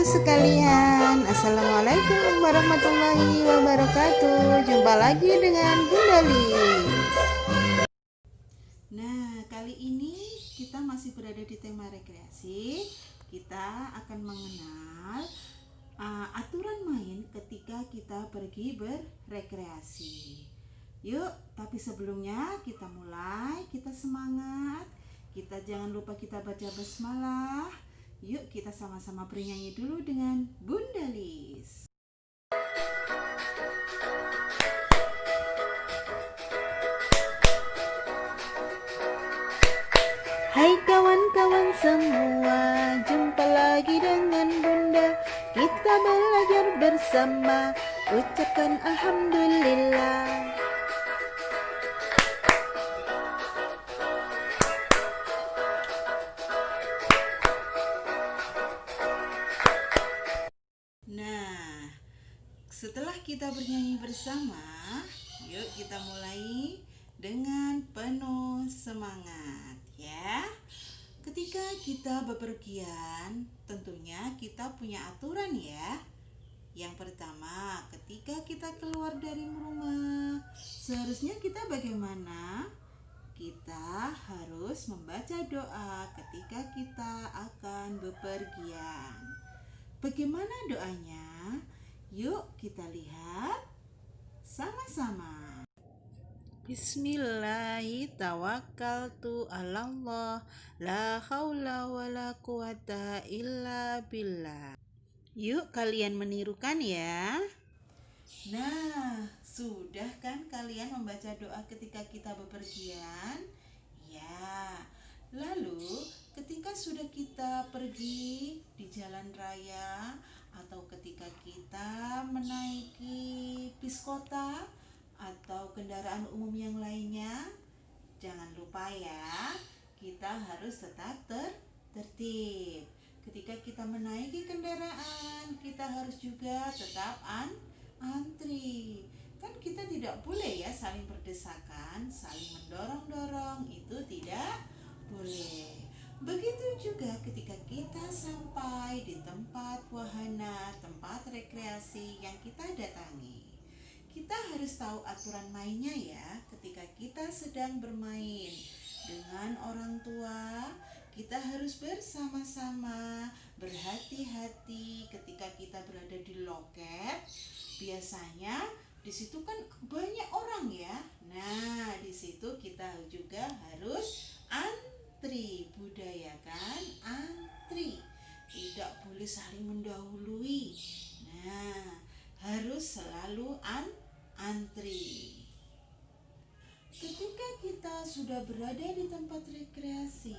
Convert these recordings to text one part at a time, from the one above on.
saudaraku sekalian, Assalamualaikum warahmatullahi wabarakatuh. Jumpa lagi dengan Bunda Lis. Nah, kali ini kita masih berada di tema rekreasi. Kita akan mengenal aturan main ketika kita pergi berrekreasi. Yuk, tapi sebelumnya kita mulai, kita semangat. Kita jangan lupa kita baca basmalah. Yuk kita sama-sama bernyanyi dulu dengan Bunda Lis. Hai kawan-kawan semua, jumpa lagi dengan Bunda. Kita belajar bersama, ucapkan Alhamdulillah. Nah, setelah kita bernyanyi bersama, yuk kita mulai dengan penuh semangat ya. Ketika kita bepergian, tentunya kita punya aturan ya. Yang pertama, ketika kita keluar dari rumah, seharusnya kita bagaimana? Kita harus membaca doa ketika kita akan bepergian. Bagaimana doanya? Yuk kita lihat sama-sama. Bismillahirrahmanirrahim. La haula wala quwata illa billah. Yuk kalian menirukan ya. Nah, sudah kan kalian membaca doa ketika kita bepergian? Ya. Lalu, ketika sudah kita pergi di jalan raya atau ketika kita menaiki bis kota atau kendaraan umum yang lainnya, jangan lupa ya, kita harus tetap tertib. Ketika kita menaiki kendaraan, kita harus juga tetap antri. Kan kita tidak boleh ya saling berdesakan, saling mendorong-dorong, itu tidak boleh. Begitu juga ketika kita sampai di tempat wahana, tempat rekreasi yang kita datangi. Kita harus tahu aturan mainnya ya. Ketika kita sedang bermain dengan orang tua, kita harus bersama-sama, berhati-hati ketika kita berada di loket. Biasanya di situ kan banyak orang ya. Nah, di situ kita juga harus antri, budayakan antri. Tidak boleh saling mendahului. Nah, harus selalu antri. Ketika kita sudah berada di tempat rekreasi,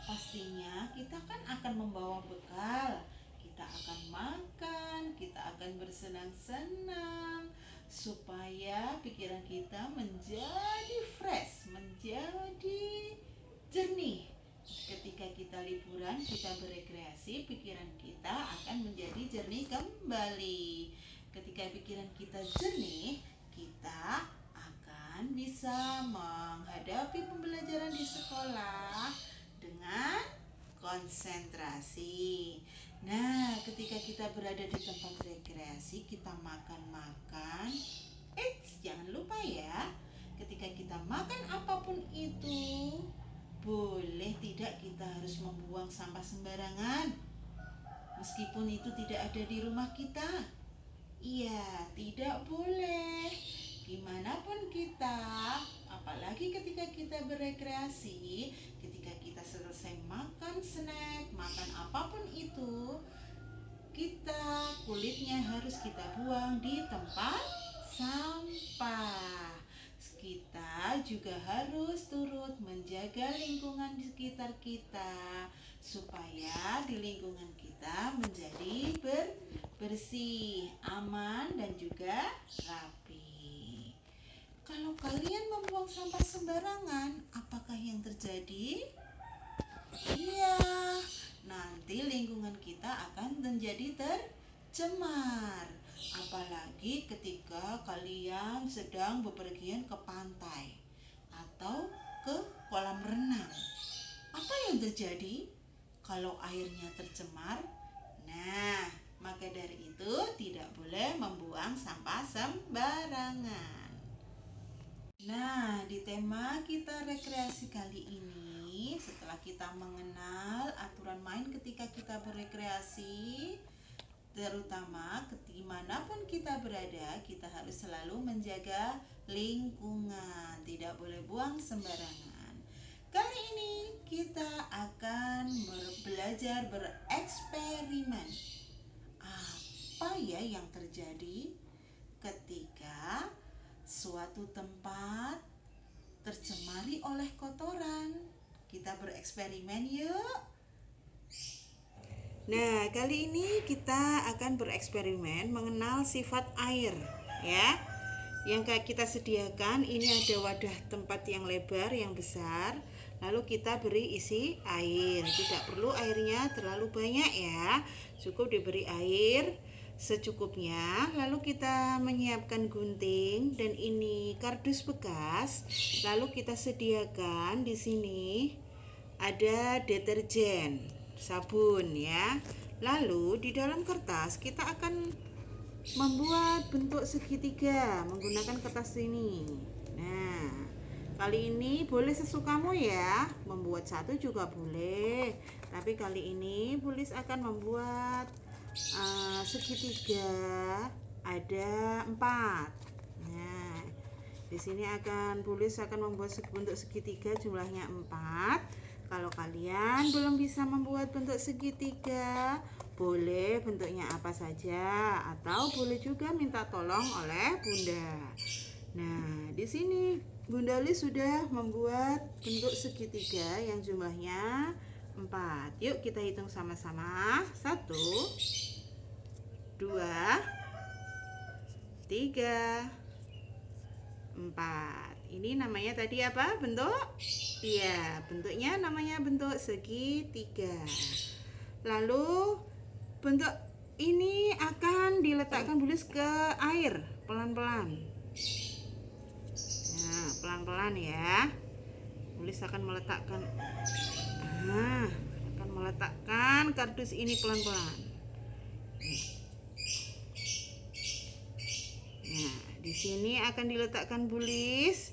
pastinya kita kan akan membawa bekal. Kita akan makan, kita akan bersenang-senang supaya pikiran kita menjadi fresh, menjadi jernih. Ketika kita liburan, kita berekreasi, pikiran kita akan menjadi jernih kembali. Ketika pikiran kita jernih, kita akan bisa menghadapi pembelajaran di sekolah dengan konsentrasi. Nah, ketika kita berada di tempat rekreasi, kita makan-makan. Jangan lupa ya, ketika kita makan apapun itu, boleh tidak kita harus membuang sampah sembarangan. Meskipun itu tidak ada di rumah kita. Iya, tidak boleh. Gimana pun kita, apalagi ketika kita berekreasi, ketika kita selesai makan snack, makan apapun itu, kita kulitnya harus kita buang di tempat sampah. Kita juga harus turut menjaga lingkungan di sekitar kita supaya di lingkungan kita menjadi bersih, aman dan juga rapi. Kalau kalian membuang sampah sembarangan, apakah yang terjadi? Iya, nanti lingkungan kita akan menjadi tercemar. Apalagi ketika kalian sedang bepergian ke pantai atau ke kolam renang. Apa yang terjadi kalau airnya tercemar? Nah, maka dari itu tidak boleh membuang sampah sembarangan. Nah, di tema kita rekreasi kali ini, setelah kita mengenal aturan main ketika kita berekreasi, terutama dimanapun kita berada, kita harus selalu menjaga lingkungan, tidak boleh buang sembarangan. Kali ini kita akan belajar bereksperimen. Apa ya yang terjadi ketika suatu tempat tercemari oleh kotoran? Kita bereksperimen yuk. Nah, kali ini kita akan bereksperimen mengenal sifat air, ya. Yang kita sediakan ini ada wadah tempat yang lebar, yang besar. Lalu kita beri isi air. Tidak perlu airnya terlalu banyak ya. Cukup diberi air secukupnya. Lalu kita menyiapkan gunting dan ini kardus bekas. Lalu kita sediakan di sini ada deterjen, sabun ya. Lalu di dalam kertas kita akan membuat bentuk segitiga menggunakan kertas ini. Nah, kali ini boleh sesukamu ya, membuat satu juga boleh. Tapi kali ini Bulis akan membuat segitiga ada 4. Nah, di sini Bulis akan membuat bentuk segitiga jumlahnya 4. Kalau kalian belum bisa membuat bentuk segitiga, boleh bentuknya apa saja atau boleh juga minta tolong oleh Bunda. Nah, di sini Bunda Lis sudah membuat bentuk segitiga yang jumlahnya 4. Yuk kita hitung sama-sama. 1 2 3 4. Ini namanya tadi apa? Bentuk? Iya, bentuknya namanya bentuk segitiga. Lalu bentuk ini akan diletakkan Bulis ke air pelan-pelan. Nah, pelan-pelan ya. Bulis akan meletakkan kardus ini pelan-pelan. Nah, di sini akan diletakkan Bulis.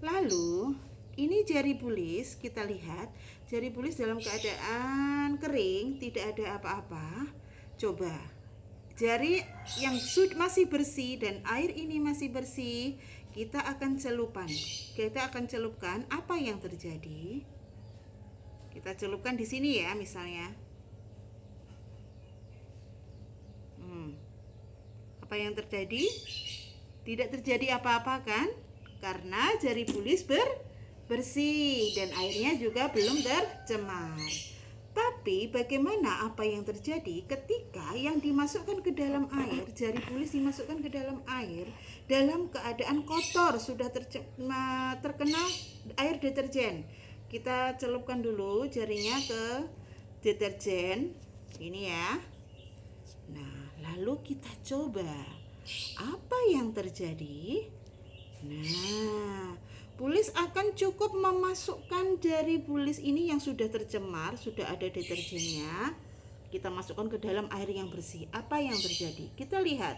Lalu ini jari Bulis, kita lihat jari Bulis dalam keadaan kering, tidak ada apa-apa. Coba jari yang masih bersih dan air ini masih bersih, kita akan celupkan. Apa yang terjadi? Kita celupkan di sini ya, misalnya. Apa yang terjadi? Tidak terjadi apa-apa kan? Karena jari Bulis bersih dan airnya juga belum tercemar. Tapi bagaimana apa yang terjadi ketika yang dimasukkan ke dalam air, jari Bulis dimasukkan ke dalam air dalam keadaan kotor, sudah terkena air deterjen. Kita celupkan dulu jarinya ke deterjen ini ya. Nah, lalu kita coba apa yang terjadi. Nah, Bulis akan cukup memasukkan jari Bulis ini yang sudah tercemar, sudah ada deterjennya. Kita masukkan ke dalam air yang bersih. Apa yang terjadi? Kita lihat.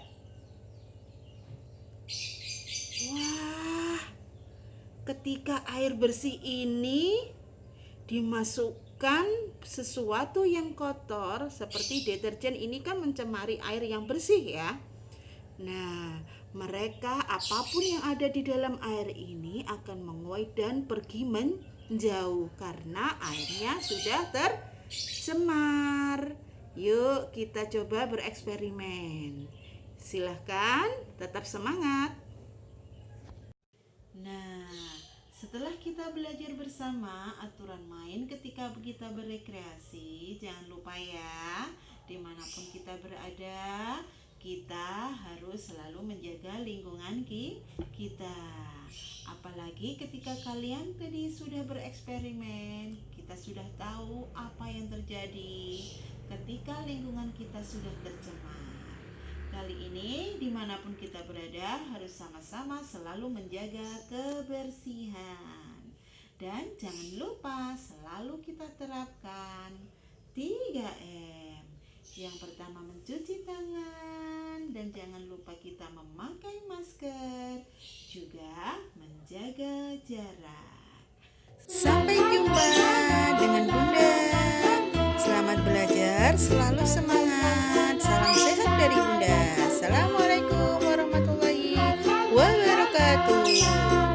Wah, ketika air bersih ini dimasukkan sesuatu yang kotor seperti deterjen, ini kan mencemari air yang bersih ya. Nah, mereka apapun yang ada di dalam air ini akan menguap dan pergi menjauh karena airnya sudah tercemar. Yuk kita coba bereksperimen. Silahkan tetap semangat. Nah, setelah kita belajar bersama aturan main ketika kita berekreasi, jangan lupa ya, dimanapun kita berada, kita harus selalu menjaga lingkungan kita. Apalagi ketika kalian tadi sudah bereksperimen, kita sudah tahu apa yang terjadi ketika lingkungan kita sudah tercemar. Kali ini dimanapun kita berada harus sama-sama selalu menjaga kebersihan. Dan jangan lupa selalu kita terapkan 3M. Yang pertama mencuci tangan, dan jangan lupa kita memakai masker, juga menjaga jarak. Sampai jumpa dengan Bunda. Selamat belajar, selalu semangat.